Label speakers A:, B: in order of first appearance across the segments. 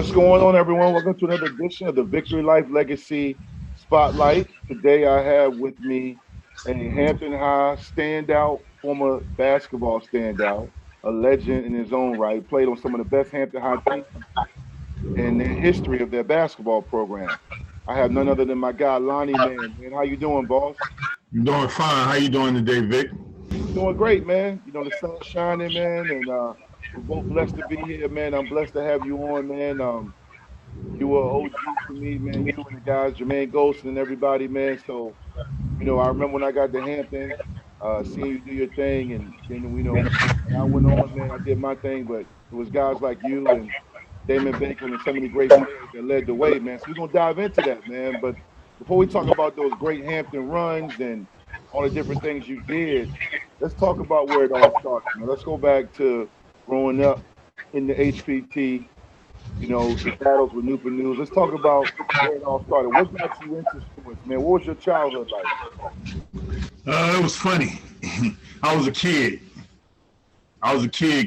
A: What's going on, everyone? Welcome to another edition of the Vicktory Life Legacy Spotlight. Today I have with me a Hampton High standout, former basketball standout, a legend in his own right, played on some of the best Hampton High teams in the history of their basketball program. I have none other than my guy, Lonnie Mann. Man, how you doing, boss?
B: I'm doing fine. How you doing today, Vic?
A: Doing great, man. You know, the sun's shining, man, and we're both blessed to be here, man. I'm blessed to have you on, man. You were OG for me, man. You and the guys, Jermaine, Gholson, and everybody, man. So, you know, I remember when I got to Hampton, seeing you do your thing, and then, you know, I went on, man. I did my thing, but it was guys like you and Damon Baker and so many great players that led the way, man. So we're going to dive into that, man. But before we talk about those great Hampton runs and all the different things you did, let's talk about where it all started. Now, let's go back to growing up in the HPT, you know, the battles with Newport News. Let's talk about where it all started. What got you into sports, man? What was your childhood like?
B: It was funny. I was a kid.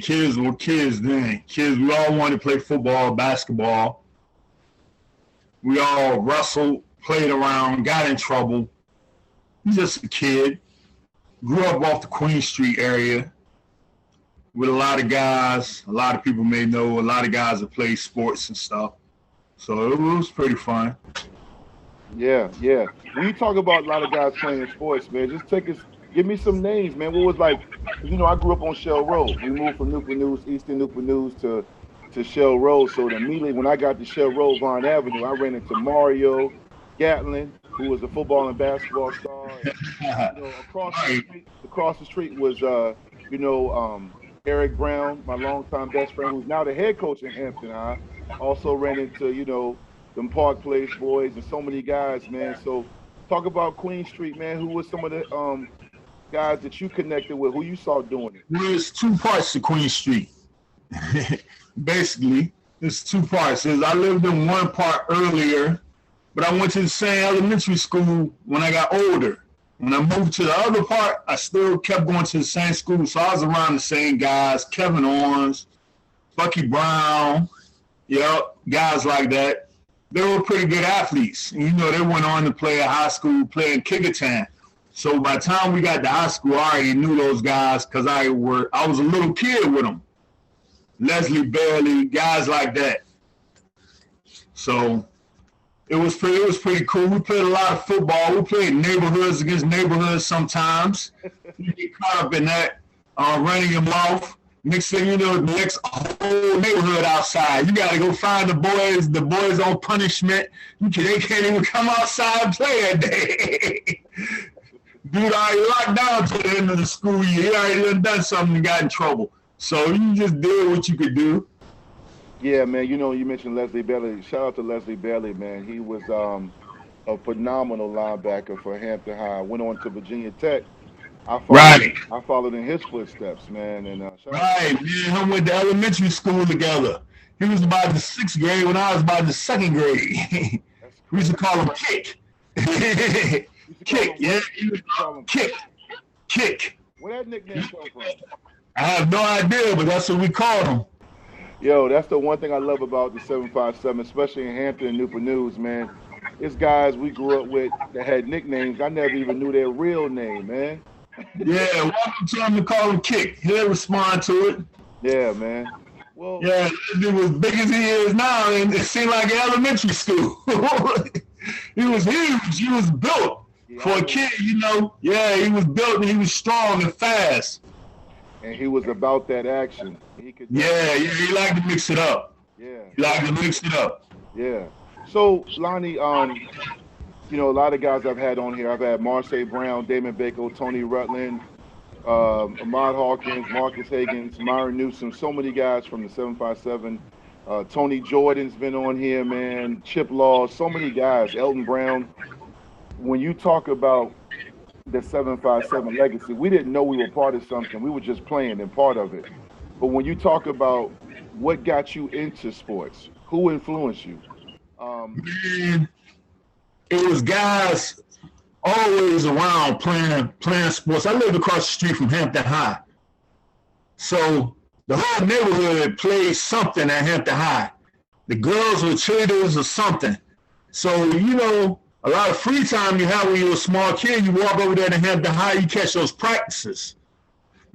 B: Kids were kids then. Kids, we all wanted to play football, basketball. We all wrestled, played around, got in trouble. Just a kid. Grew up off the Queen Street area with a lot of guys. A lot of people may know a lot of guys that play sports and stuff. So it was pretty fun.
A: Yeah. When you talk about a lot of guys playing in sports, man, just give me some names, man. What was like, you know, I grew up on Shell Road. We moved from Newport News, Eastern Newport News to Shell Road. So immediately when I got to Shell Road, Vine Avenue, I ran into Mario Gatlin, who was a football and basketball star. And, you know, across the street was, Eric Brown, my longtime best friend, who's now the head coach in Hampton High. Also ran into, you know, them Park Place boys and so many guys, man. So talk about Queen Street, man. Who was some of the guys that you connected with, who you saw doing it?
B: There's two parts to Queen Street. Basically, there's two parts. I lived in one part earlier, but I went to the same elementary school when I got older. When I moved to the other part, I still kept going to the same school. So I was around the same guys, Kevin Owens, Bucky Brown, guys like that. They were pretty good athletes. And, you know, they went on to play at high school, playing Kecoughtan. So by the time we got to high school, I already knew those guys because I was a little kid with them. Leslie Bailey, guys like that. So it was pretty cool. We played a lot of football. We played neighborhoods against neighborhoods sometimes. You get caught up in that, running your mouth. Next thing you know, the next whole neighborhood outside. You got to go find the boys on punishment. They can't even come outside and play that day. Dude already locked down to the end of the school year. He already done something and got in trouble. So you just did what you could do.
A: Yeah, man. You know, you mentioned Leslie Bailey. Shout out to Leslie Bailey, man. He was a phenomenal linebacker for Hampton High. Went on to Virginia Tech. I followed in his footsteps, man. And
B: me and him went to elementary school together. He was about the 6th grade when I was about the 2nd grade. We used to call him Kick. Kick, yeah. Kick.
A: Where that nickname come from?
B: I have no idea, but that's what we called him.
A: Yo, that's the one thing I love about the 757, especially in Hampton and Newport News, man. It's guys we grew up with that had nicknames. I never even knew their real name, man.
B: Yeah, welcome to him to call him Kick. He'll respond to it.
A: Yeah, man. Well,
B: yeah, he was big as he is now, and it seemed like elementary school. He was huge. He was built for a kid, you know. Yeah, he was built and he was strong and fast.
A: And he was about that action. He
B: liked to mix it up.
A: Yeah. So, Lonnie, you know, a lot of guys I've had on here. I've had Marseille Brown, Damon Baker, Tony Rutland, Ahmad Hawkins, Marcus Higgins, Myron Newsom, so many guys from the 757. Tony Jordan's been on here, man. Chip Law, so many guys. Elton Brown. When you talk about the 757 legacy, we didn't know we were part of something. We were just playing and part of it. But when you talk about what got you into sports, who influenced you?
B: Man, it was guys always around playing sports. I lived across the street from Hampton High. So the whole neighborhood played something at Hampton High. the girls were cheerleaders or something. So, you know, a lot of free time you have when you're a small kid, you walk over there to Hampton High, you catch those practices.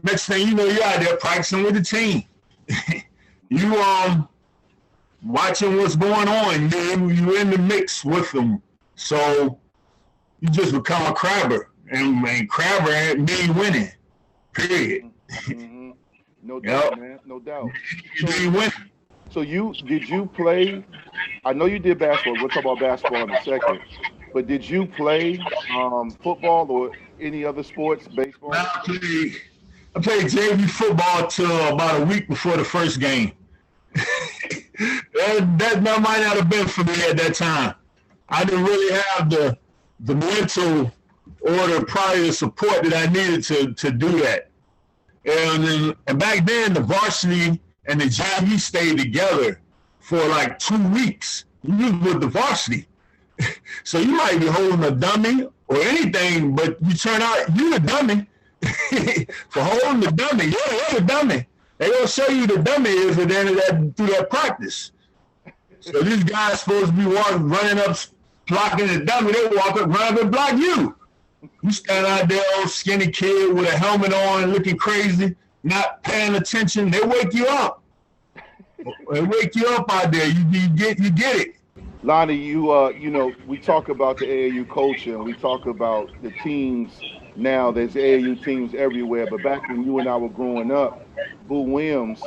B: Next thing you know, you're out there practicing with the team. You watching what's going on. You're in the mix with them. So you just become a crabber. And crabber mean winning. Period.
A: Mm-hmm. No doubt, man. No doubt.
B: So
A: did you play? I know you did basketball. We'll talk about basketball in a second. But did you play football or any other sports, baseball?
B: I played JV football till about a week before the first game. that might not have been for me at that time. I didn't really have the mental or the prior support that I needed to do that. And back then, the varsity and the JV stayed together for like 2 weeks. You was with the varsity. So you might be holding a dummy or anything, but you turn out you the dummy. For holding the dummy, you're the dummy. They gonna show you the dummy is at the end of that through that practice. So these guys supposed to be running up, blocking the dummy. They walk up, run up and block you. You stand out there, old skinny kid with a helmet on, looking crazy, not paying attention. They wake you up. They wake you up out there. You get it.
A: Lonnie, you know, we talk about the AAU culture and we talk about the teams now. There's AAU teams everywhere, but back when you and I were growing up, Boo Williams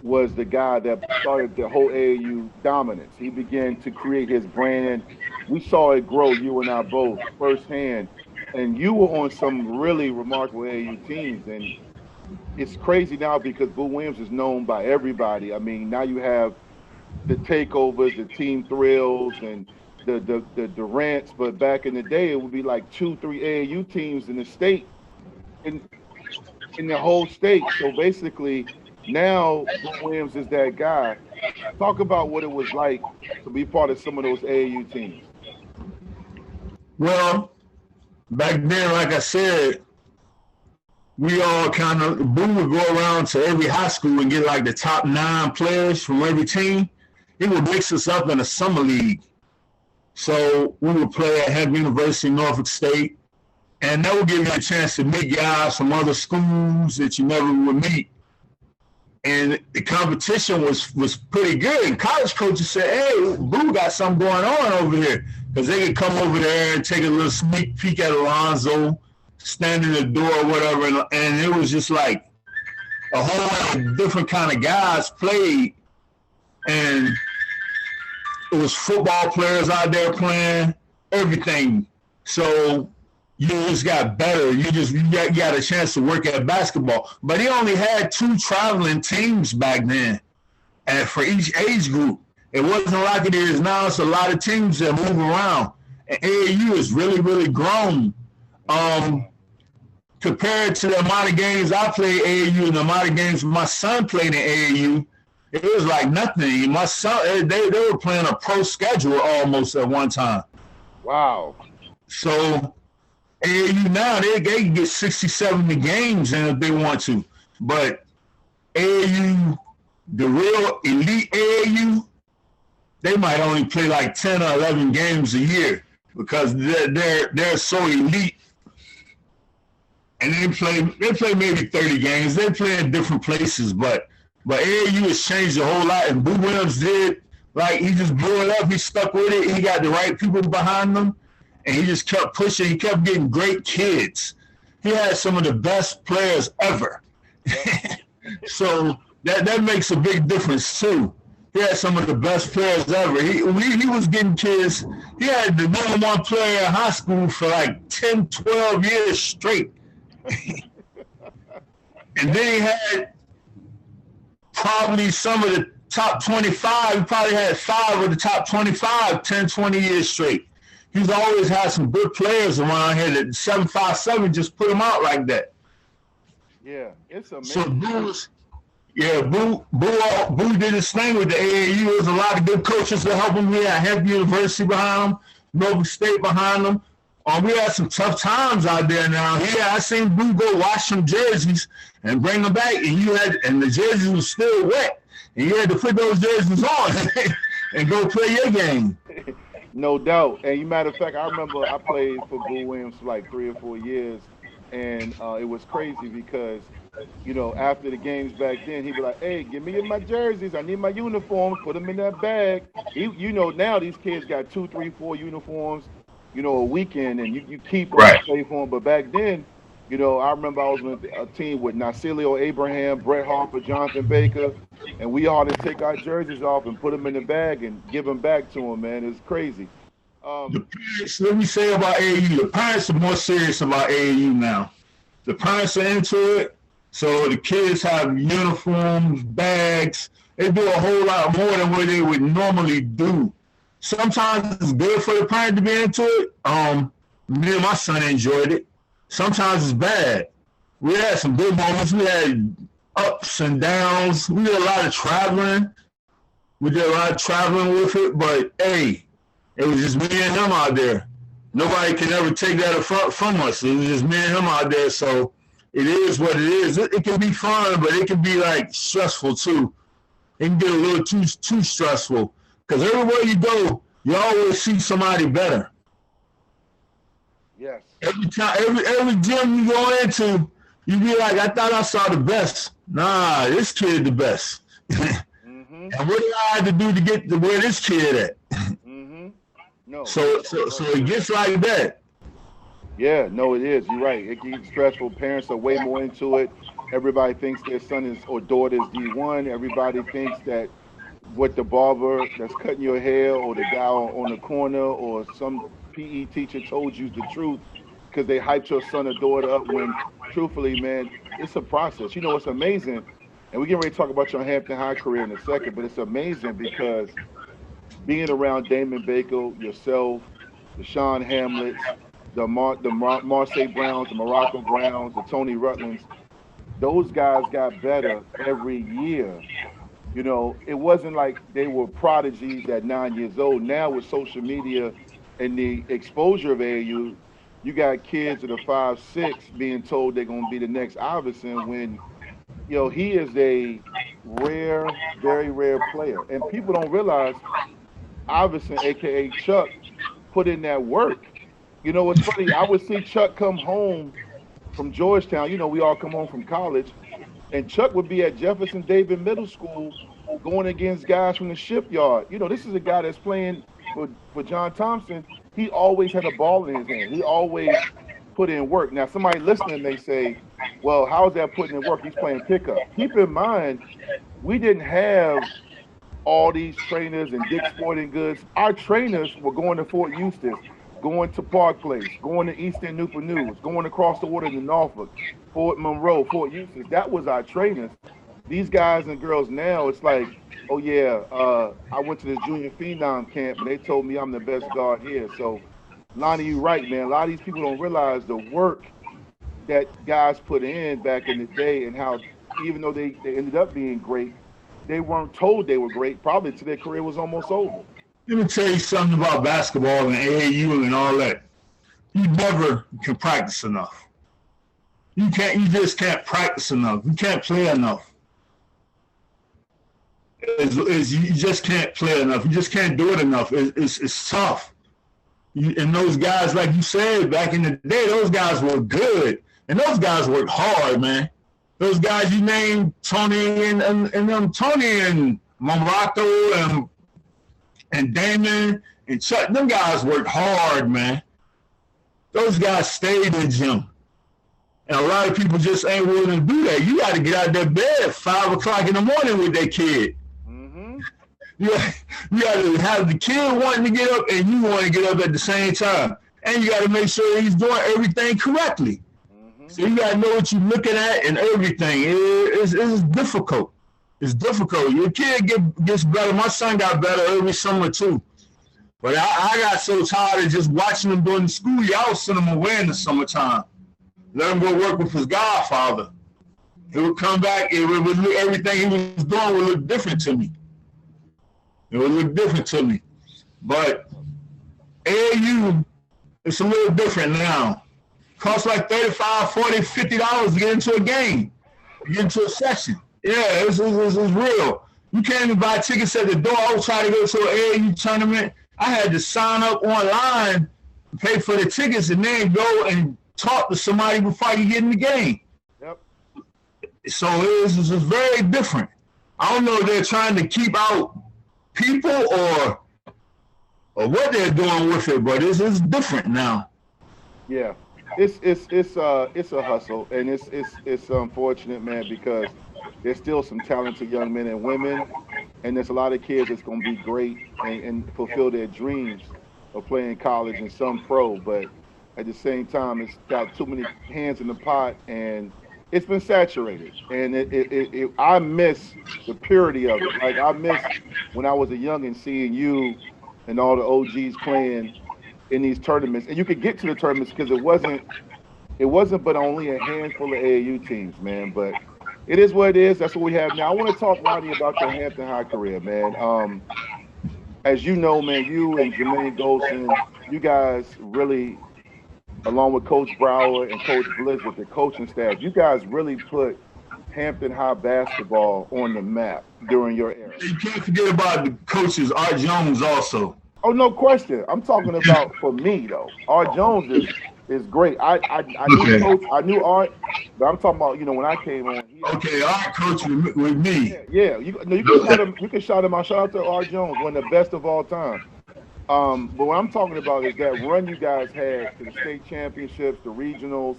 A: was the guy that started the whole AAU dominance. He began to create his brand. We saw it grow, you and I both, firsthand. And you were on some really remarkable AAU teams. And it's crazy now because Boo Williams is known by everybody. I mean, now you have the takeovers, the team thrills, and the Durants. But back in the day, it would be like 2-3 AAU teams in the state, in the whole state. So basically, now Boo Williams is that guy. Talk about what it was like to be part of some of those AAU teams.
B: Well, back then, like I said, we all kind of, Boo would go around to every high school and get like the top 9 players from every team. He would mix us up in a summer league. So we would play at Hampton University, Norfolk State, and that would give you a chance to meet guys from other schools that you never would meet. And the competition was pretty good. And college coaches said, hey, Boo got something going on over here. Because they could come over there and take a little sneak peek at Alonzo, stand in the door or whatever. And it was just like a whole lot of different kind of guys played. And it was football players out there playing, everything. So you just got better. You got a chance to work at basketball. But he only had 2 traveling teams back then, and for each age group. It wasn't like it is now. It's a lot of teams that move around. And AAU has really, really grown. Compared to the amount of games I played AAU and the amount of games my son played in AAU, it was like nothing. My son, they were playing a pro schedule almost at one time.
A: Wow.
B: So AAU now, they can get 60, 70 games in if they want to. But AAU, the real elite AAU, they might only play like 10 or 11 games a year because they're so elite. And they play maybe 30 games. They play in different places, but AAU has changed a whole lot. And Boo Williams did, like, he just blew it up. He stuck with it. He got the right people behind him, and he just kept pushing. He kept getting great kids. He had some of the best players ever. So that makes a big difference too. He had some of the best players ever. He was getting kids. He had the #1 player in high school for like 10, 12 years straight. And then he had probably some of the top 25. He probably had 5 of the top 25, 10, 20 years straight. He's always had some good players around here that 757 just put him out like that.
A: Yeah, it's amazing.
B: So Boo did his thing with the AAU. There's a lot of good coaches that help him. We had Hampton University behind him, Norfolk State behind him. We had some tough times out there now. Yeah, I seen Boo go wash some jerseys and bring them back, and the jerseys were still wet. And you had to put those jerseys on and go play your game.
A: No doubt. And matter of fact, I remember I played for Boo Williams for like 3 or 4 years, and it was crazy because, you know, after the games back then, he'd be like, "Hey, give me my jerseys. I need my uniforms. Put them in that bag." You know, now these kids got 2, 3, 4 uniforms, you know, a weekend, and you keep them
B: Right.
A: play for them. But back then, you know, I remember I was with a team with Nasilio Abraham, Brett Harper, Jonathan Baker, and we all just take our jerseys off and put them in the bag and give them back to them, man. It's crazy.
B: The parents, let me say about AAU, the parents are more serious about AAU now. The parents are into it, so the kids have uniforms, bags. They do a whole lot more than what they would normally do. Sometimes it's good for the parent to be into it. Me and my son enjoyed it. Sometimes it's bad. We had some good moments. We had ups and downs. We did a lot of traveling. With it, but hey, it was just me and him out there. Nobody can ever take that from us. It was just me and him out there, so it is what it is. It can be fun, but it can be like stressful too. It can get a little too stressful because everywhere you go, you always see somebody better.
A: Yes.
B: Every time, every gym you go into, you be like, I thought I saw the best. Nah, this kid the best. And what do I have to do to get to where this kid at?
A: No.
B: So it gets like that.
A: Yeah, no, it is. You're right. It gets stressful. Parents are way more into it. Everybody thinks their son is or daughter is D1. Everybody thinks that what the barber that's cutting your hair or the guy on the corner or some PE teacher told you the truth because they hyped your son or daughter up when, truthfully, man, it's a process. You know, it's amazing. And we get ready to talk about your Hampton High career in a second, but it's amazing because being around Damon Baker, yourself, the Sean Hamlets, the Marseille Browns, the Morocco Browns, the Tony Rutlands, those guys got better every year. You know, it wasn't like they were prodigies at 9 years old. Now with social media and the exposure of AAU, you got kids that are 5, 6 being told they're going to be the next Iverson when, you know, he is a rare, very rare player. And people don't realize Iverson, a.k.a. Chuck, put in that work. You know, what's funny, I would see Chuck come home from Georgetown. You know, we all come home from college. And Chuck would be at Jefferson Davis Middle School going against guys from the shipyard. You know, this is a guy that's playing for John Thompson. He always had a ball in his hand. He always put in work. Now, somebody listening may say, well, how is that putting in work? He's playing pickup. Keep in mind, we didn't have all these trainers and Dick's Sporting Goods. Our trainers were going to Fort Eustis, going to Park Place, going to Eastern Newport News, going across the water to Norfolk, Fort Monroe, Fort Eustis. That was our trainers. These guys and girls now, it's like, oh yeah, I went to this junior phenom camp and they told me I'm the best guard here. So, Lonnie, you're right, man. A lot of these people don't realize the work that guys put in back in the day and how even though they ended up being great, they weren't told they were great, probably till their career was almost over.
B: Let me tell you something about basketball and AAU and all that. You never can practice enough. You just can't practice enough. You can't play enough. You just can't play enough. You just can't do it enough. It's tough. And those guys, like you said, back in the day, those guys were good. And those guys worked hard, man. Those guys you named, Tony and Tony and Morocco and Damon and Chuck, them guys worked hard, man. Those guys stayed in the gym. And a lot of people just ain't willing to do that. You got to get out of that bed at 5 o'clock in the morning with that kid. You got to have the kid wanting to get up and you want to get up at the same time. And you got to make sure he's doing everything correctly. So you got to know what you're looking at and everything. It's difficult. It's difficult. Your kid gets better. My son got better every summer too. But I got so tired of just watching him during the school year. I would send him away in the summertime. Let him go work with his godfather. He would come back. Everything he was doing would look different to me. It would look different to me. But AAU, it's a little different now. Costs like $35, $40, $50 to get into a game, get into a session. Yeah, it's real. You can't even buy tickets at the door. I was trying to go to an AAU tournament. I had to sign up online, pay for the tickets, and then go and talk to somebody before you get in the game.
A: Yep.
B: So it's very different. I don't know if they're trying to keep out people or what they're doing with it, but it's different now.
A: Yeah, it's a hustle, and it's unfortunate, man, because there's still some talented young men and women, and there's a lot of kids that's going to be great and fulfill their dreams of playing college and some pro, but at the same time, it's got too many hands in the pot, and it's been saturated. And I miss the purity of it. Like, I miss when I was a youngin' seeing you and all the OGs playing in these tournaments, and you could get to the tournaments because it wasn't but only a handful of AAU teams, man. But it is what it is. That's what we have now. I want to talk, Lonnie, about your Hampton High career, man. As you know, man, you and Jermaine Gholson, you guys really, along with Coach Brower and Coach Blizzard, the coaching staff, you guys really put Hampton High basketball on the map during your era.
B: You can't forget about the coaches, Art Jones also.
A: Oh, no question. I'm talking about for me though. Art Jones is great. I knew Coach, I knew Art, but I'm talking about, when I came on.
B: Art coached with me.
A: Yeah. You can shout him out. Shout out to Art Jones, one of the best of all time. But what I'm talking about is that run you guys had to the state championships, the regionals.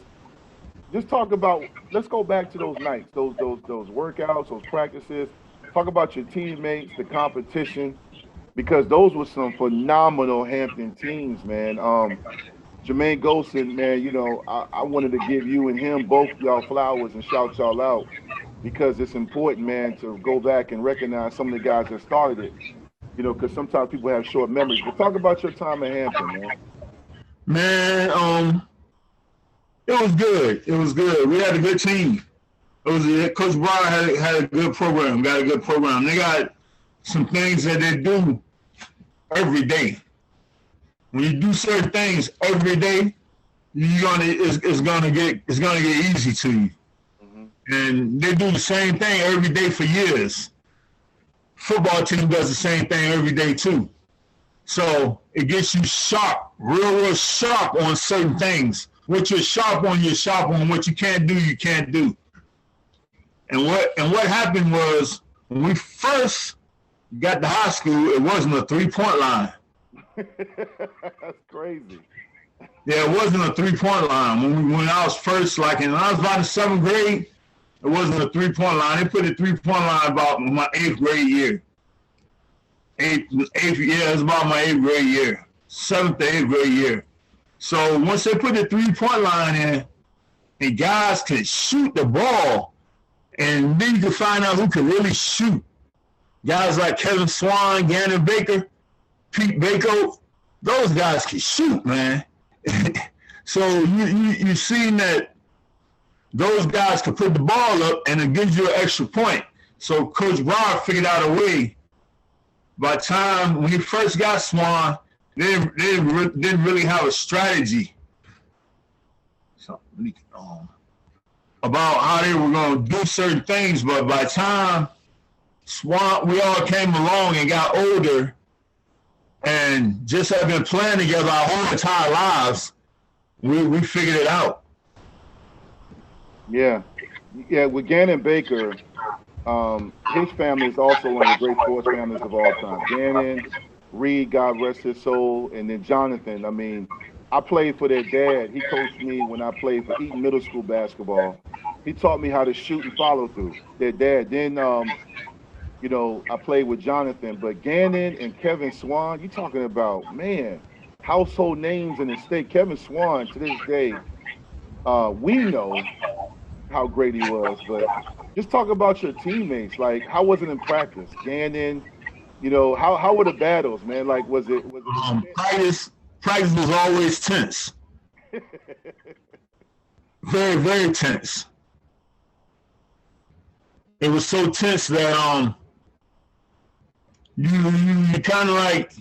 A: Just talk about. Let's go back to those nights, those workouts, those practices. Talk about your teammates, the competition, because those were some phenomenal Hampton teams, man. Jermaine Gholson, man, I wanted to give you and him, both y'all, flowers and shout y'all out, because it's important, man, to go back and recognize some of the guys that started it. Because sometimes people have short memories. But talk about your time at Hampton, man.
B: Man, it was good. It was good. We had a good team. Coach Brower had a good program. Got a good program. They got some things that they do every day. When you do certain things every day, it's gonna get easy to you. Mm-hmm. And they do the same thing every day for years. Football team does the same thing every day too. So it gets you sharp, real sharp on certain things. What you're sharp on, you're sharp on. What you can't do, you can't do. And what happened was, when we first got to high school, it wasn't a 3-point line.
A: That's crazy.
B: Yeah, it wasn't a 3-point line. When I was first, when I was about in 7th grade, it wasn't a 3-point line. They put a 3-point line about my 8th grade year. It was about my 8th grade year. 7th to 8th grade year. So once they put the 3-point line in, and guys could shoot the ball, and then you could find out who could really shoot. Guys like Swann, Gannon Baker, Pete Bacote, those guys can shoot, man. So you seen that those guys could put the ball up, and it gives you an extra point. So Coach Brower figured out a way. By the time when he first got Swann, they didn't really have a strategy about how they were going to do certain things. But by the time Swann, we all came along and got older, and just have been playing together our whole entire lives, we figured it out.
A: Yeah. With Gannon Baker, his family is also one of the great sports families of all time. Gannon, Reed, God rest his soul, and then Jonathan. I mean, I played for their dad. He coached me when I played for Eaton Middle School basketball. He taught me how to shoot and follow through. Their dad. Then, I played with Jonathan. But Gannon and Kevin Swann, you talking about, man, household names in the state. Kevin Swann, to this day, we know how great he was. But just talk about your teammates. Like, how was it in practice? Gannon, how were the battles, man? Like, was it
B: practice was always tense. Very, very tense. It was so tense that you kind of like,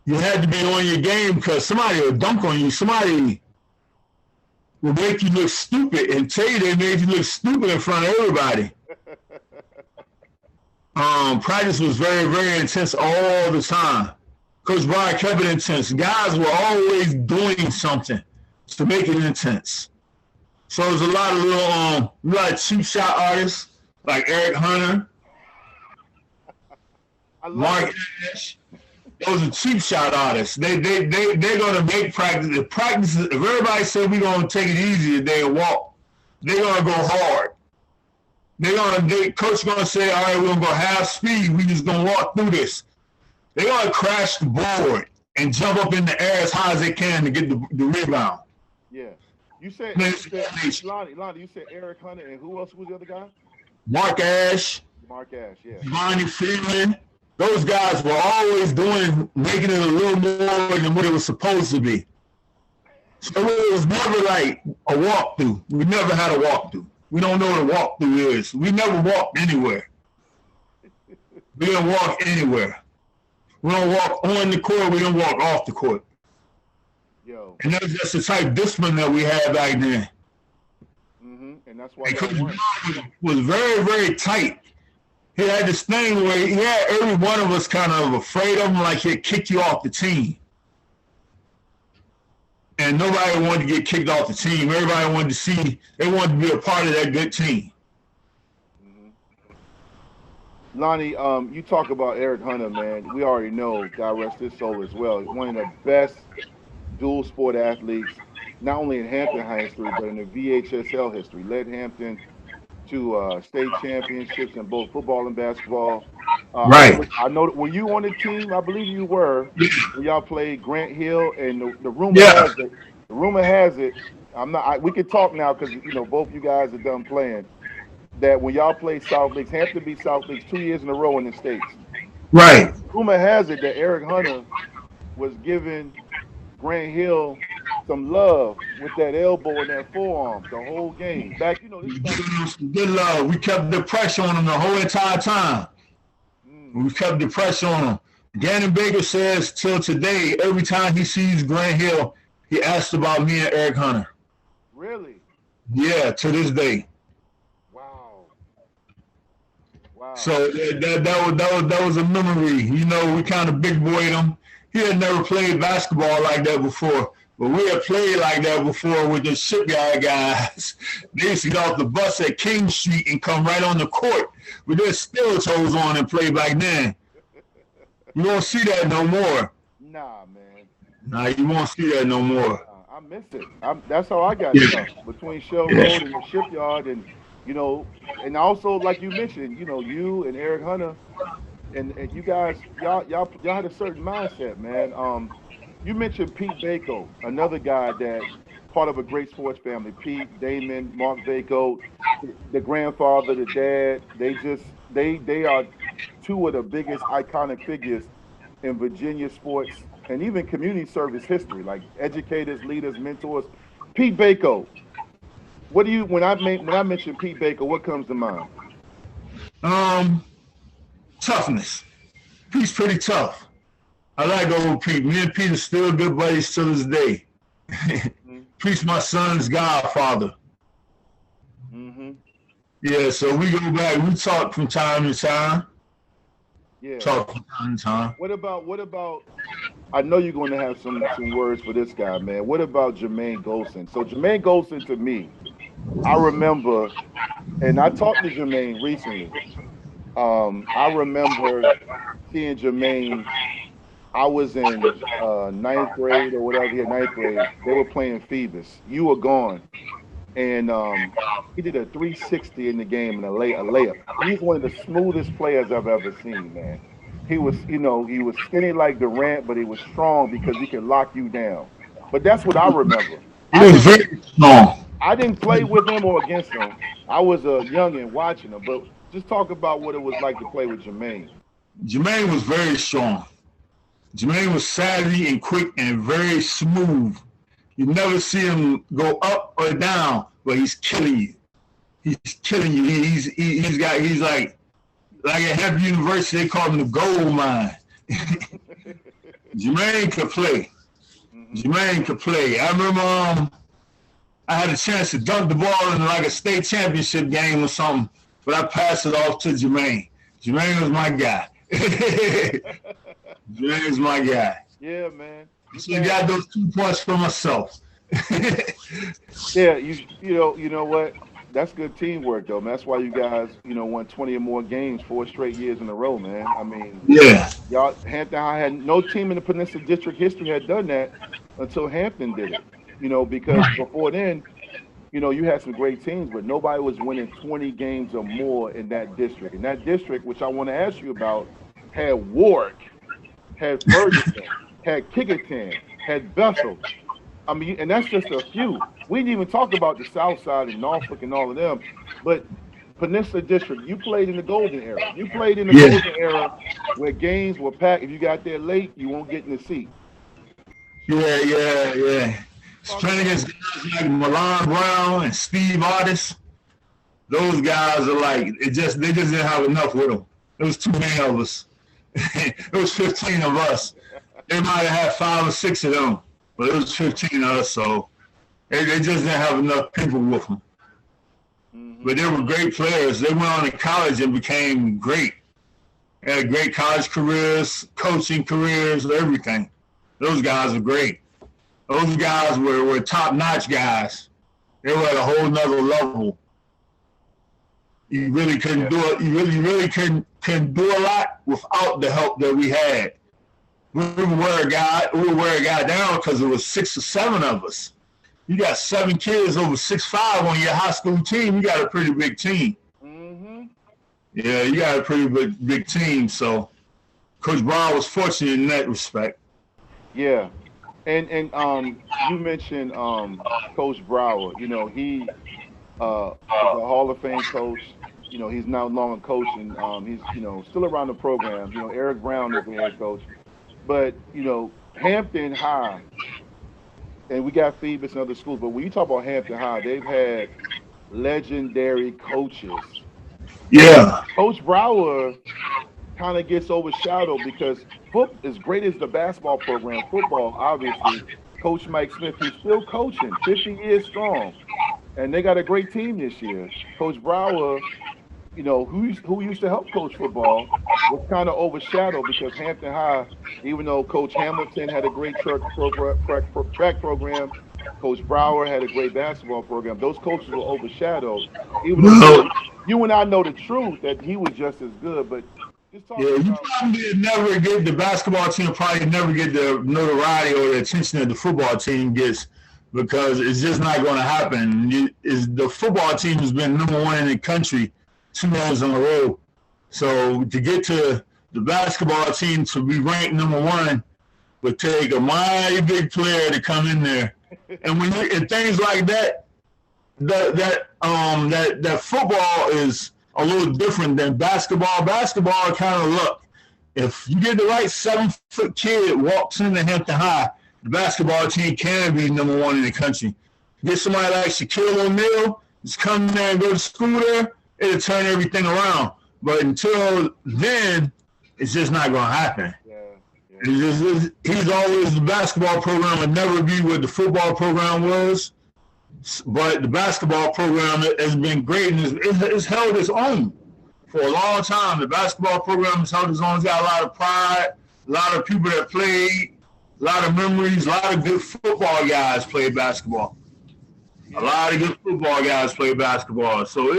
B: you had to be on your game, because somebody would dunk on you. Somebody will make you look stupid and tell you they made you look stupid in front of everybody. Practice was very, very intense all the time. Coach Brian kept it intense. Guys were always doing something to make it intense. So there's a lot of little cheap shot artists like Ric Hunter, Mark Ash. Those are cheap shot artists. They're gonna make practice. If everybody said we're gonna take it easy today and walk, they're gonna go hard. Coach gonna say, all right, we're gonna go half speed. We just gonna walk through this. They're gonna crash the board and jump up in the air as high as they can to get the rebound.
A: Yeah. You said Lonnie, you said Ric Hunter, and who else was the other guy?
B: Mark Ash,
A: yeah.
B: Bonnie Freeman. Those guys were always making it a little more than what it was supposed to be. So it was never like a walkthrough. We never had a walkthrough. We don't know what a walkthrough is. We never walked anywhere. We didn't walk anywhere. We don't walk on the court. We don't walk off the court.
A: Yo.
B: And that's just the type of discipline that we had back then.
A: And that's why
B: Coach was very, very tight. He had this thing where he had every one of us kind of afraid of him, like he'd kick you off the team. And nobody wanted to get kicked off the team. Everybody wanted to be a part of that good team.
A: Lonnie, you talk about Ric Hunter, man. We already know, God rest his soul as well. He's one of the best dual sport athletes, not only in Hampton High history, but in the VHSL history. Led Hampton to state championships in both football and basketball.
B: Right.
A: I know. Were you on the team? I believe you were. When y'all played Grant Hill, and the rumor has it. The rumor has it. We can talk now because both you guys are done playing. That when y'all played South Lakes, Hampton beat South Lakes 2 years in a row in the States.
B: Right.
A: Rumor has it that Ric Hunter was giving Grant Hill some love with that elbow and that forearm the whole game. Back,
B: good love. We kept the pressure on him the whole entire time. We kept the pressure on him. Gannon Baker says till today, every time he sees Grant Hill, he asks about me and Ric Hunter.
A: Really?
B: Yeah, to this day.
A: Wow.
B: So that was a memory. We kind of big boyed him. He had never played basketball like that before, but we had played like that before with the shipyard guys. They used to get off the bus at King Street and come right on the court with their steel toes on and play back then. You won't see that no more.
A: Nah, man.
B: Nah, you won't see that no more.
A: I miss it. That's how I got between Shell Road and the shipyard, and and also like you mentioned, you and Ric Hunter, and you guys, y'all had a certain mindset, man. You mentioned Pete Bacote, another guy that part of a great sports family. Pete, Damon, Mark Bacote, the grandfather, the dad. They are two of the biggest iconic figures in Virginia sports and even community service history, like educators, leaders, mentors. Pete Bacote. What do you when I mention Pete Baker, what comes to mind?
B: Toughness. Pete's pretty tough. I like old Pete. Me and Pete are still good buddies to this day. Pete's my son's godfather. Yeah, so we go back. We talk from time to time.
A: Yeah.
B: Talk from time to time.
A: What about? I know you're going to have some words for this guy, man. What about Jermaine Gholson? So Jermaine Gholson, to me, I remember, and I talked to Jermaine recently. I remember seeing Jermaine. I was in ninth grade or whatever, ninth grade. They were playing Phoebus. You were gone. And he did a 360 in the game and a layup. He's one of the smoothest players I've ever seen, man. He was, he was skinny like Durant, but he was strong because he could lock you down. But that's what I remember.
B: He was very strong.
A: I didn't play with him or against him. I was a youngin' watching him. But just talk about what it was like to play with Jermaine.
B: Jermaine was very strong. Jermaine was savvy and quick and very smooth. You never see him go up or down, but he's killing you. He's killing you. He's like at Hampton University, they call him the gold mine. Jermaine could play. Jermaine could play. I remember I had a chance to dunk the ball in like a state championship game or something, but I passed it off to Jermaine. Jermaine was my guy. Jermaine was my guy.
A: Yeah, man.
B: So you got those 2 points for myself.
A: Yeah, you know what? That's good teamwork, though, man. That's why you guys, won 20 or more games 4 straight years in a row, man. I mean,
B: yeah,
A: y'all, Hampton High had no team in the Peninsula District history had done that until Hampton did it. Because before then, you had some great teams, but nobody was winning 20 games or more in that district. And that district, which I want to ask you about, had Warwick, had Ferguson, had Kecoughtan, had Bethel. I mean, and that's just a few. We didn't even talk about the South Side and Norfolk and all of them. But Peninsula District, you played in the golden era. You played in the golden era where games were packed. If you got there late, you won't get in the seat.
B: Yeah. Playing against guys like Milan Brown and Steve Artis. Those guys are like, they just didn't have enough with them. There was too many of us. There was 15 of us. They might have had 5 or 6 of them. But it was 15 of us, so they just didn't have enough people with them. Mm-hmm. But they were great players. They went on to college and became great. They had great college careers, coaching careers, everything. Those guys were great. Those guys were top-notch guys. They were at a whole nother level. You really couldn't do it. You really couldn't do a lot without the help that we had. We would wear a guy down because there was 6 or 7 of us. You got 7 kids over 6'5" on your high school team. You got a pretty big team. Mm-hmm. Yeah, you got a pretty big team. So Coach Brown was fortunate in that respect.
A: Yeah, and you mentioned Coach Brower. He is a Hall of Fame coach. He's no longer coaching. He's still around the program. Eric Brown is the head coach. But, Hampton High, and we got Phoebus and other schools, but when you talk about Hampton High, they've had legendary coaches.
B: Yeah.
A: Coach Brower kind of gets overshadowed because as great as the basketball program, football, obviously, Coach Mike Smith, who's still coaching, 50 years strong, and they got a great team this year. Coach Brower, who used to help coach football, was kind of overshadowed because Hampton High, even though Coach Hamilton had a great track program, Coach Brower had a great basketball program. Those coaches were overshadowed. Even though you and I know the truth that he was just as good, but just talking about.
B: You probably never get the basketball team. Probably never get the notoriety or the attention that the football team gets because it's just not going to happen. The football team has been number 1 in the country 2 years in a row. So to get to the basketball team to be ranked number 1 would take a mighty big player to come in there. And and things like that, that football is a little different than basketball. Basketball kind of luck. If you get the right 7-foot kid walks into Hampton High, the basketball team can be number 1 in the country. Get somebody like Shaquille O'Neal, just come there and go to school there, it'll turn everything around. But until then, it's just not going to happen. He's always, the basketball program would never be what the football program was. But the basketball program has been great and it's held its own for a long time. The basketball program has held its own. It's got a lot of pride, a lot of people that played, a lot of memories, a lot of good football guys play basketball. A lot of good football guys play basketball. So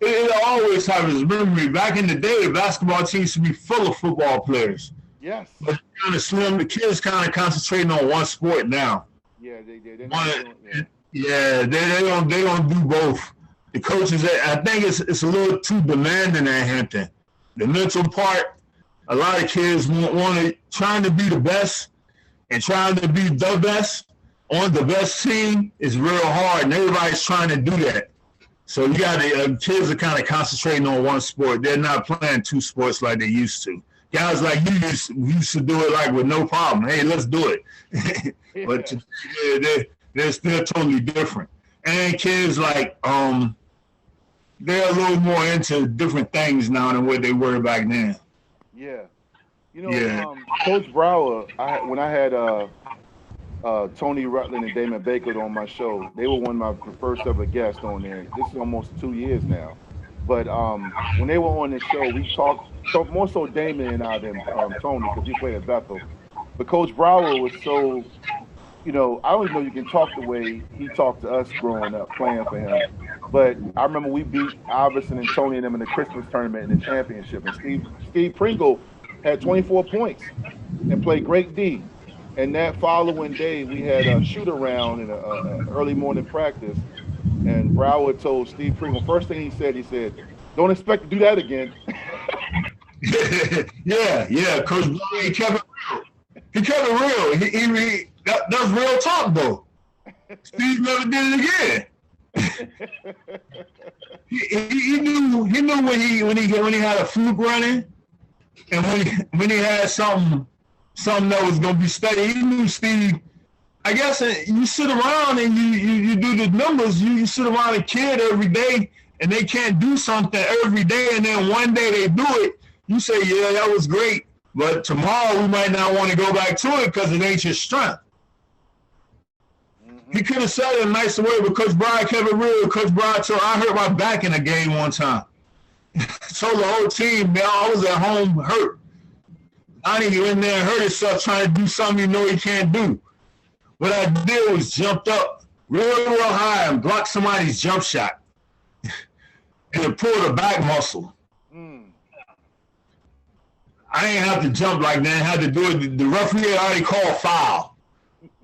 B: it'll always have its memory. Back in the day, the basketball team used to be full of football players.
A: Yes.
B: But kind of slim. The kids kind of concentrating on one sport now.
A: Yeah, they did.
B: They don't do both. The coaches, I think it's a little too demanding at Hampton. The mental part, a lot of kids trying to be the best and trying to be the best on the best team is real hard, and everybody's trying to do that. So you got kids are kind of concentrating on one sport. They're not playing 2 sports like they used to. Guys like you used to do it like with no problem. Hey, let's do it. But they're still totally different. And kids like they're a little more into different things now than what they were back then.
A: Yeah. Coach Brower, when I had Tony Rutland and Damon Baker on my show, they were one of my first ever guests on there. This is almost 2 years now. But when they were on the show, we talked so more so Damon and I than Tony because he played at Bethel. But Coach Brower was so, I don't even know you can talk the way he talked to us growing up playing for him. But I remember we beat Iverson and Tony and them in the Christmas tournament in the championship. And Steve Pringle had 24 points and played great D. And that following day, we had a shoot around in a early morning practice. And Brower told Steve Pringle, first thing he said, don't expect to do that again.
B: yeah. Coach Brower, he kept it real. He kept it real. That's real talk, though. Steve never did it again. he knew when he had a fluke running, and when he had something that was gonna be steady. He knew Steve. I guess you sit around and you do the numbers. You sit around a kid every day, and they can't do something every day, and then one day they do it. You say, yeah, that was great, but tomorrow we might not want to go back to it because it ain't your strength. He could have said it a nicer way, but Coach Brown kept it real. Coach Brown told, I hurt my back in a game one time. Told the whole team, man, I was at home hurt. Lonnie in there and hurt himself trying to do something you know he can't do. What I did was jumped up real high and blocked somebody's jump shot. And it pulled a back muscle. I didn't have to jump like that. I had to do it. The referee had already called foul.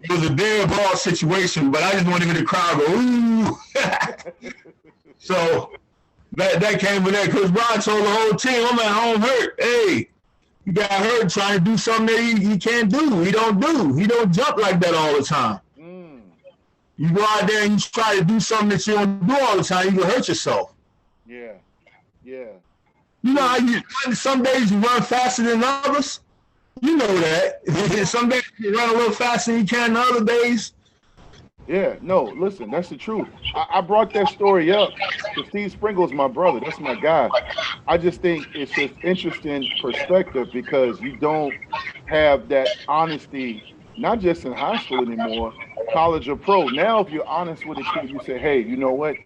B: It was a dead ball situation, but I just wanted to hear the crowd go, ooh. So that came with that. Coach Brown told the whole team, I'm at home hurt. Hey, he got hurt trying to do something that he can't do. He don't jump like that all the time. You go out there and you try to do something that you don't do all the time, you can hurt yourself.
A: Yeah.
B: You know how some days you run faster than others? You know that. Some days you run a little faster than you can other days.
A: Yeah, no, listen, that's the truth. I brought that story up because Steve Springle's my brother. That's my guy. I just think it's just interesting perspective because you don't have that honesty, not just in high school anymore, college or pro. Now, if you're honest with a kid, you say, hey, you know what?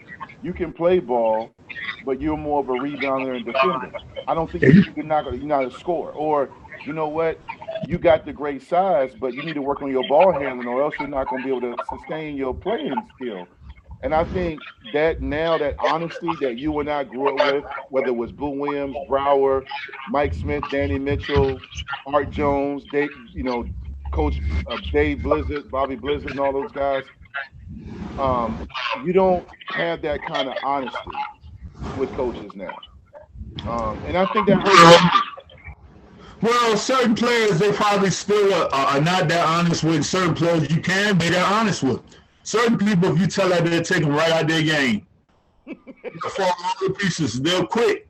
A: You can play ball, but you're more of a rebounder and defender. I don't think you're not a scorer. Or, you know what? You got the great size, but you need to work on your ball handling or else you're not going to be able to sustain your playing skill. And I think that now that honesty that you and I grew up with, whether it was Boo Williams, Brower, Mike Smith, Danny Mitchell, Art Jones, Dave, Coach Dave Blizzard, Bobby Blizzard, and all those guys, you don't have that kind of honesty with coaches now. And I think that hurts.
B: Well, certain players, they probably still are not that honest with. Certain players you can be that honest with. Certain people, if you tell that, they'll take them right out their game. They'll fall all the pieces. They'll quit.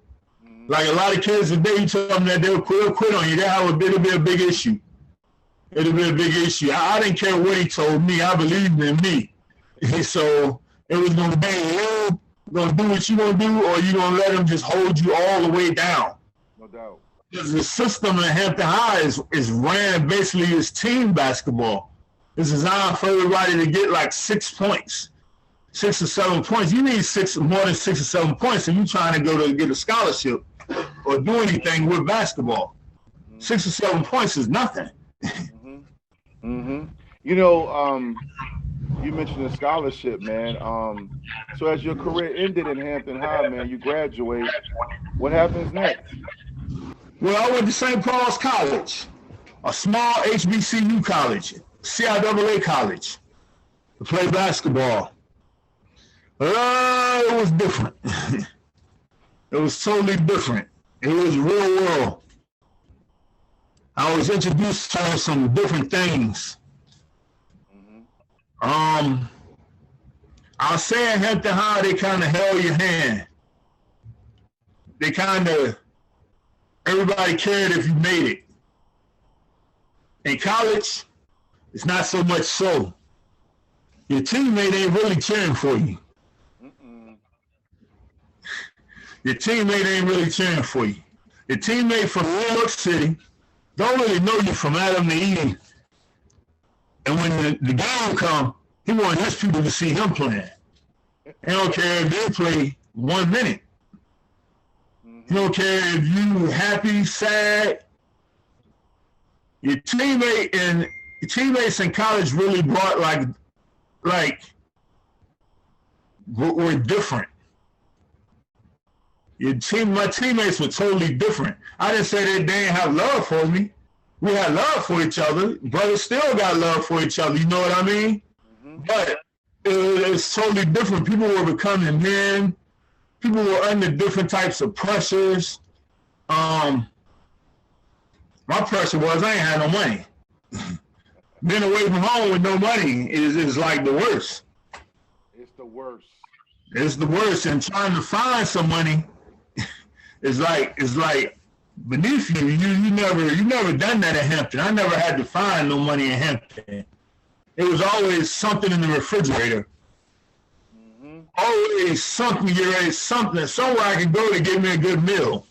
B: Like a lot of kids today, you tell them that they'll quit on you. It'll be a big issue. It'll be a big issue. I didn't care what he told me. I believed in me. So it was going to be, you going to do what you going to do, or you going to let him just hold you all the way down.
A: No doubt.
B: Because the system at Hampton High is ran basically as team basketball. It's designed for everybody to get like 6 points, 6 or 7 points. You need more than 6 or 7 points if you're trying to go to get a scholarship or do anything with basketball. 6 or 7 points is nothing.
A: You mentioned a scholarship, man. So as your career ended in Hampton High, man, you graduate. What happens next?
B: Well, I went to St. Paul's College, a small HBCU college, CIAA college, to play basketball. It was different. It was totally different. It was real world. I was introduced to some different things. I'll say at Hampton High, they kind of held your hand. They kind of, everybody cared if you made it. In college, it's not so much so. Your teammate ain't really cheering for you. Your teammate ain't really cheering for you. Your teammate from New York City don't really know you from Adam to Eve. And when the game come, he wants his people to see him playing. He don't care if they play 1 minute. You don't care if you happy, sad. Your teammates in college really brought were different. My teammates were totally different. I didn't say that they didn't have love for me. We had love for each other. Brothers still got love for each other. You know what I mean? But it's totally different. People were becoming men. People were under different types of pressures. My pressure was I ain't had no money. Being away from home with no money is like the worst.
A: It's the worst.
B: It's the worst. And trying to find some money is like beneath you. You never done that at Hampton. I never had to find no money in Hampton. It was always something in the refrigerator. Always something, somewhere I could go to get me a good meal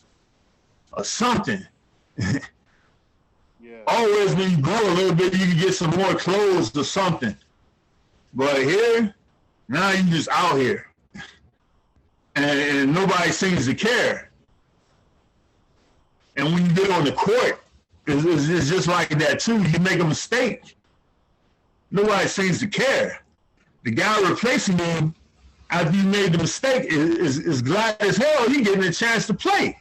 B: or something. Always when you grow a little bit, you can get some more clothes or something. But here, now you just out here. And nobody seems to care. And when you get on the court, it's just like that too. You make a mistake. Nobody seems to care. The guy replacing you after you made the mistake is glad as hell he getting a chance to play.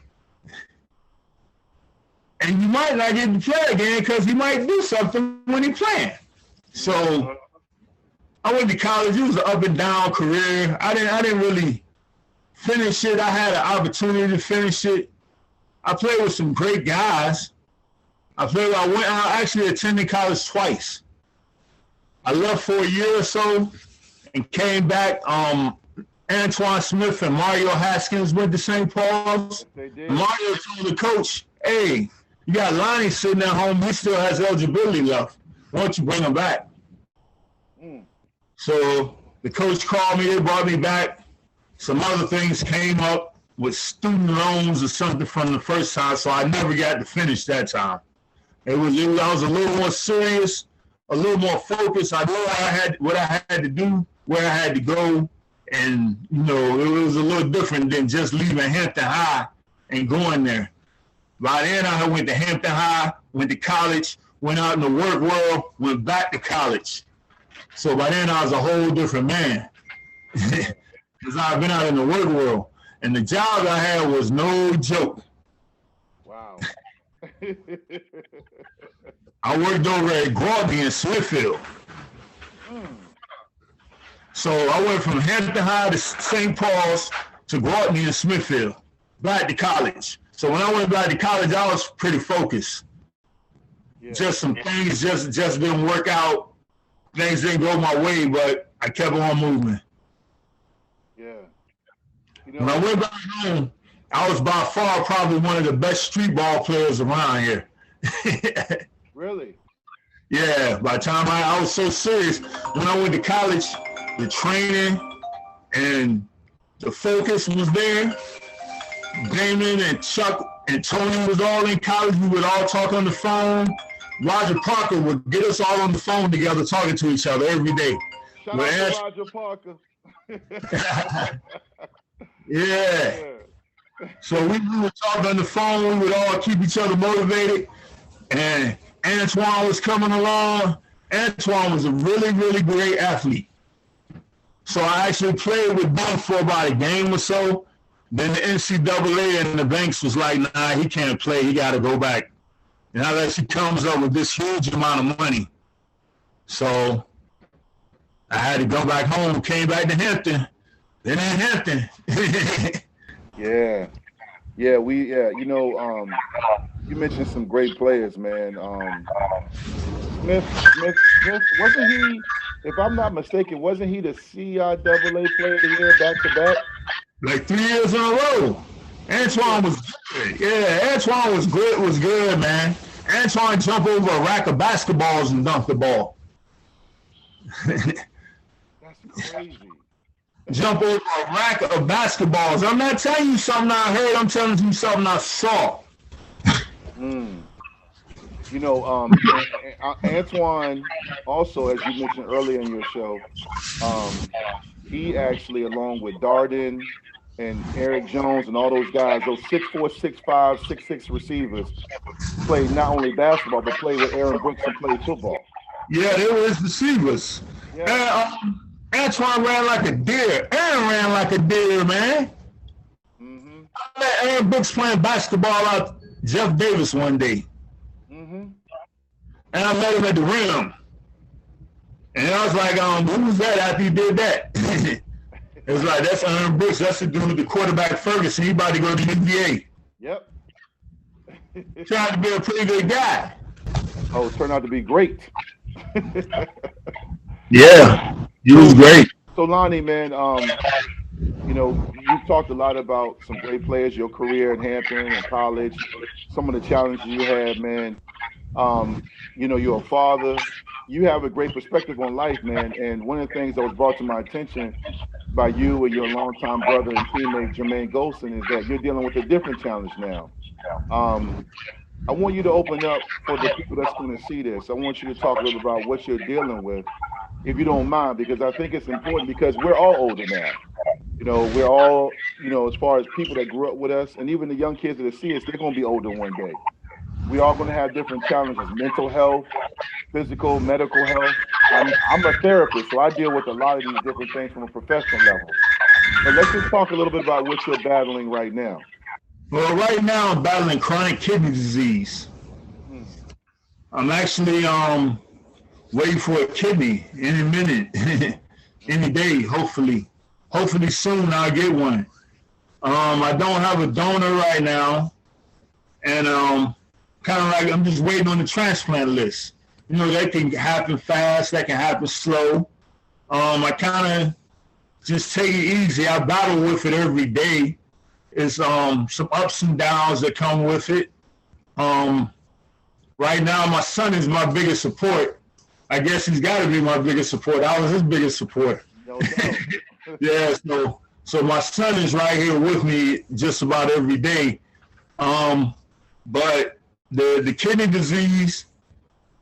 B: And you might not get to play again because he might do something when he playing. So I went to college. It was an up and down career. I didn't really finish it. I had an opportunity to finish it. I played with some great guys. I actually attended college twice. I left for a year or so and came back. Antoine Smith and Mario Haskins went to St. Paul's. Mario told the coach, hey, you got Lonnie sitting at home. He still has eligibility left. Why don't you bring him back? So the coach called me. They brought me back. Some other things came up with student loans or something from the first time, so I never got to finish that time. I was a little more serious, a little more focused. I knew what I had to do, where I had to go, and it was a little different than just leaving Hampton High and going there. By then, I went to Hampton High, went to college, went out in the work world, went back to college. So by then, I was a whole different man because I've been out in the work world. And the job I had was no joke.
A: Wow.
B: I worked over at Gholson in Smithfield. So I went from Hampton High to St. Paul's to Gholson in Smithfield, back to college. So when I went back to college, I was pretty focused. Just some things just didn't work out. Things didn't go my way, but I kept on moving. When I went back home, I was by far probably one of the best street ball players around here.
A: Really?
B: Yeah, by the time I was so serious, when I went to college, the training and the focus was there. Damon and Chuck and Tony was all in college. We would all talk on the phone. Roger Parker would get us all on the phone together talking to each other every day.
A: Shout out to Roger Parker.
B: Yeah. So we would talk on the phone. We would all keep each other motivated. And Antoine was coming along. Antoine was a really, really great athlete. So I actually played with them for about a game or so. Then the NCAA and the banks was like, nah, he can't play. He got to go back. And now that she comes up with this huge amount of money. So I had to go back home, came back to Hampton. Then in Hampton.
A: Yeah. You mentioned some great players, man. Smith, wasn't he, if I'm not mistaken, wasn't he the CIAA player of the year back to back?
B: Like 3 years in a row. Antoine was good. Yeah, Antoine was good, man. Antoine jumped over a rack of basketballs and dunked the ball.
A: That's crazy.
B: Jump over a rack of basketballs. I'm not telling you something I heard. I'm telling you something I saw.
A: Antoine also, as you mentioned earlier in your show, he actually, along with Darden and Eric Jones and all those guys, those 6'4", 6'5", 6'6" receivers, played not only basketball but played with Aaron Brooks and played football.
B: Yeah, they were his receivers.
A: Yeah.
B: And Antoine ran like a deer. Aaron ran like a deer, man.
A: Mm-hmm.
B: I met Aaron Brooks playing basketball out Jeff Davis one day.
A: Mm-hmm.
B: And I met him at the rim. And I was like, who was that after you did that? It was like, that's Aaron Brooks. That's the dude with the quarterback Ferguson. He about to go to the NBA.
A: Yep.
B: Trying to be a pretty good guy.
A: Oh, it turned out to be great.
B: Yeah, he was great.
A: So Lonnie, man, you know, you've talked a lot about some great players, your career in Hampton and college, some of the challenges you had, man. You know, you're a father. You have a great perspective on life, man. And one of the things that was brought to my attention by you and your longtime brother and teammate Jermaine Gholson is that you're dealing with a different challenge now. I want you to open up for the people that's going to see this. I want you to talk a little about what you're dealing with, if you don't mind, because I think it's important because we're all older now. You know, we're all, you know, as far as people that grew up with us and even the young kids that see us, they're going to be older one day. We all going to have different challenges, mental health, physical, medical health. I'm a therapist, so I deal with a lot of these different things from a professional level. But let's just talk a little bit about what you're battling right now.
B: Well, right now I'm battling chronic kidney disease. I'm actually waiting for a kidney any minute, any day, hopefully. Hopefully soon I'll get one. I don't have a donor right now, and kind of like I'm just waiting on the transplant list. You know, that can happen fast, that can happen slow. I kind of just take it easy. I battle with it every day. It's some ups and downs that come with it. Right now, my son is my biggest support. I guess he's got to be my biggest support. I was his biggest support.
A: No doubt.
B: Yeah, so my son is right here with me just about every day. But the kidney disease,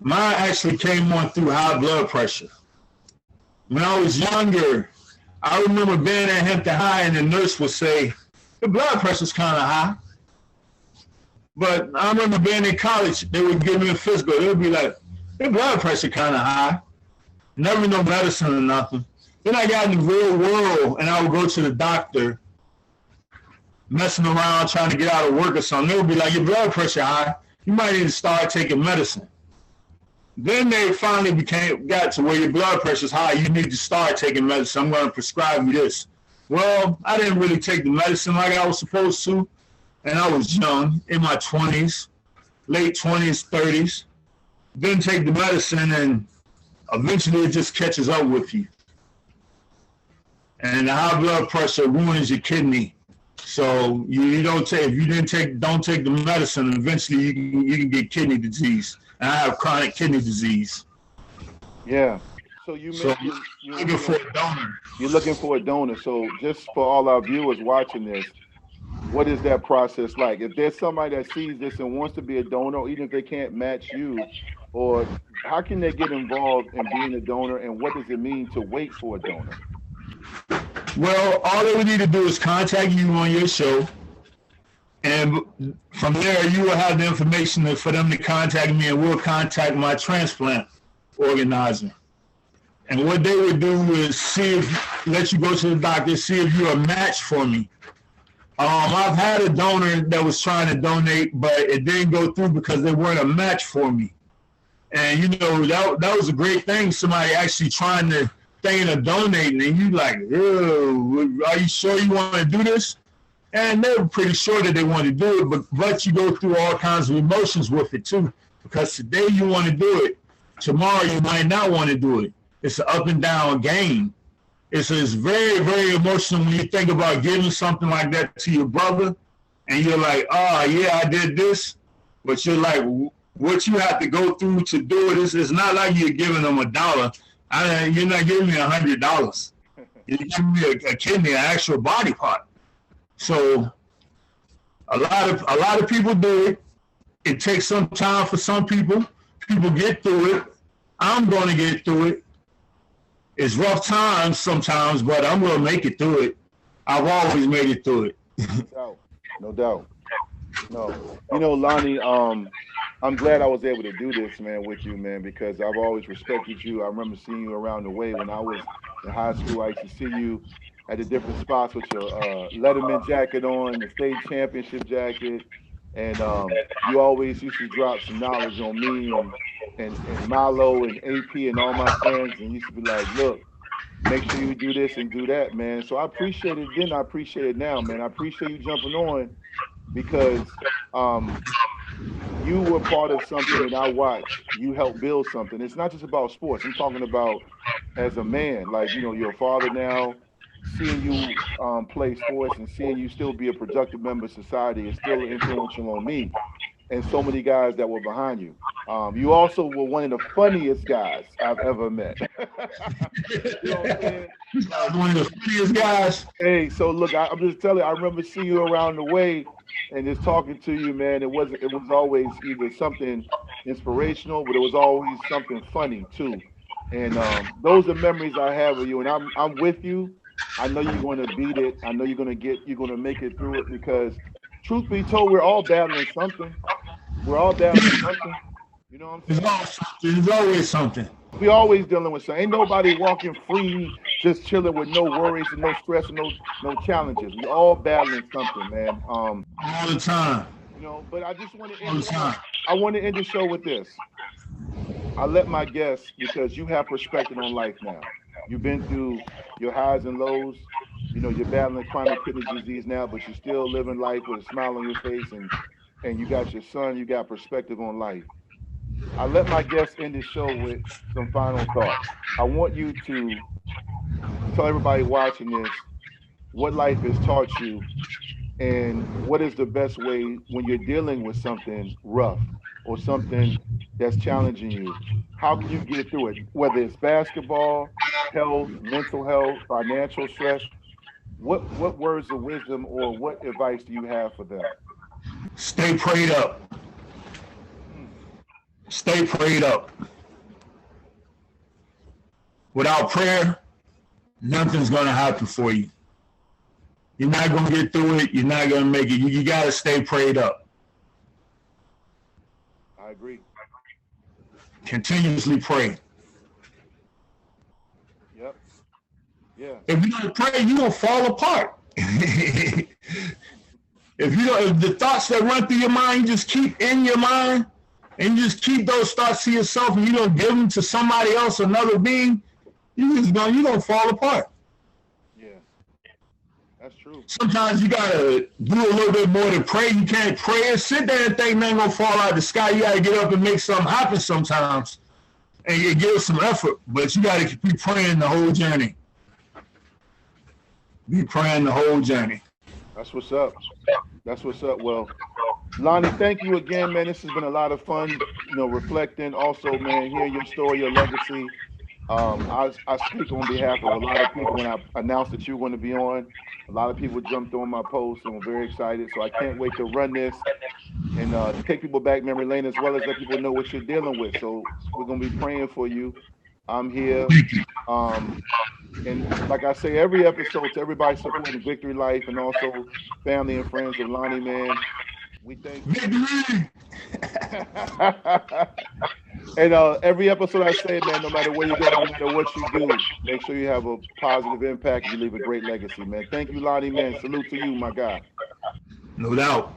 B: mine actually came on through high blood pressure. When I was younger, I remember being at Hampton High and the nurse would say, the blood pressure's kind of high. But I remember being in college, they would give me a physical. They would be like, the blood pressure kind of high. Never no medicine or nothing. Then I got in the real world and I would go to the doctor, messing around, trying to get out of work or something. They would be like, your blood pressure high. You might need to start taking medicine. Then they finally got to where your blood pressure's high. You need to start taking medicine. I'm going to prescribe you this. Well, I didn't really take the medicine like I was supposed to. And I was young, in my 20s, late 20s, 30s. Didn't take the medicine, and eventually it just catches up with you. And the high blood pressure ruins your kidney. So you don't take, if you don't take the medicine, eventually you can get kidney disease. And I have chronic kidney disease.
A: Yeah. So you're
B: looking for a donor.
A: You're looking for a donor. So just for all our viewers watching this, what is that process like? If there's somebody that sees this and wants to be a donor, even if they can't match you, or how can they get involved in being a donor, and what does it mean to wait for a donor?
B: Well, all they would need to do is contact you on your show, and from there you will have the information for them to contact me, and we'll contact my transplant organizer. And what they would do is let you go to the doctor, see if you're a match for me. I've had a donor that was trying to donate, but it didn't go through because they weren't a match for me. And, you know, that was a great thing, somebody actually trying to think of donating, and you like, are you sure you want to do this? And they were pretty sure that they wanted to do it, but you go through all kinds of emotions with it, too, because today you want to do it, tomorrow you might not want to do it. It's an up and down game. It's very, very emotional when you think about giving something like that to your brother, and you're like, oh, yeah, I did this. But you're like, what you have to go through to do it is not like you're giving them $1. You're not giving me $100. You're giving me a kidney, an actual body part. So a lot of people do it. It takes some time for some people. People get through it. I'm going to get through it. It's rough times sometimes, but I'm going to make it through it. I've always made it through it.
A: No doubt. No doubt. No. You know, Lonnie, I'm glad I was able to do this, man, with you, man, because I've always respected you. I remember seeing you around the way when I was in high school. I used to see you at the different spots with your Letterman jacket on, the state championship jacket, and you always used to drop some knowledge on me and Milo and AP and all my friends, and used to be like, look, make sure you do this and do that, man. So I appreciate it then. I appreciate it now, man. I appreciate you jumping on because you were part of something that I watched. You helped build something. It's not just about sports. I'm talking about as a man. Like, you know, you're a father now. Seeing you play sports and seeing you still be a productive member of society is still influential on me and so many guys that were behind you. You also were one of the funniest guys I've ever met. You know what I'm saying?
B: One of the funniest guys.
A: Hey, so look, I'm just telling you, I remember seeing you around the way and just talking to you, man. It was always either something inspirational, but it was always something funny too. And those are memories I have of you. And I'm with you. I know you're going to beat it. I know you're going to make it through it because, truth be told, we're all battling something. We're all battling something. You know what I'm saying?
B: There's always something.
A: We always dealing with something. Ain't nobody walking free, just chilling with no worries and no stress and no challenges. We all battling something, man.
B: All the time.
A: You know, but I just want to end the show with this. I let my guests, because you have perspective on life now. You've been through your highs and lows. You know, you're battling chronic kidney disease now, but you're still living life with a smile on your face, and you got your son, you got perspective on life. I let my guests end the show with some final thoughts. I want you to tell everybody watching this what life has taught you and what is the best way when you're dealing with something rough or something that's challenging you. How can you get through it? Whether it's basketball, health, mental health, financial stress, what words of wisdom or what advice do you have for them?
B: Stay prayed up. Stay prayed up. Without prayer, nothing's going to happen for you. You're not going to get through it. You're not going to make it. You got to stay prayed up.
A: I agree.
B: Continuously pray.
A: Yep. Yeah.
B: If you don't pray, you're going to fall apart. If the thoughts that run through your mind, you just keep in your mind, and you just keep those thoughts to yourself, and you don't give them to somebody else, another being, you're gonna fall apart.
A: Yeah, that's true.
B: Sometimes you gotta do a little bit more than pray. You can't pray and sit there and think man gonna fall out of the sky. You gotta get up and make something happen sometimes, and you give it some effort. But you gotta be praying the whole journey. Be praying the whole journey.
A: That's what's up. That's what's up. Well, Lonnie, thank you again, man. This has been a lot of fun, you know, reflecting. Also, man, hearing your story, your legacy. I speak on behalf of a lot of people when I announced that you were going to be on. A lot of people jumped on my post, and I'm very excited. So I can't wait to run this and take people back memory lane as well as let people know what you're dealing with. So we're going to be praying for you. I'm here. And like I say, every episode to everybody supporting Vicktory Life and also family and friends of Lonnie Mann. We thank you. And every episode I say, man, no matter where you go, no matter what you do, make sure you have a positive impact and you leave a great legacy, man. Thank you, Lonnie Mann. Salute to you, my guy.
B: No doubt.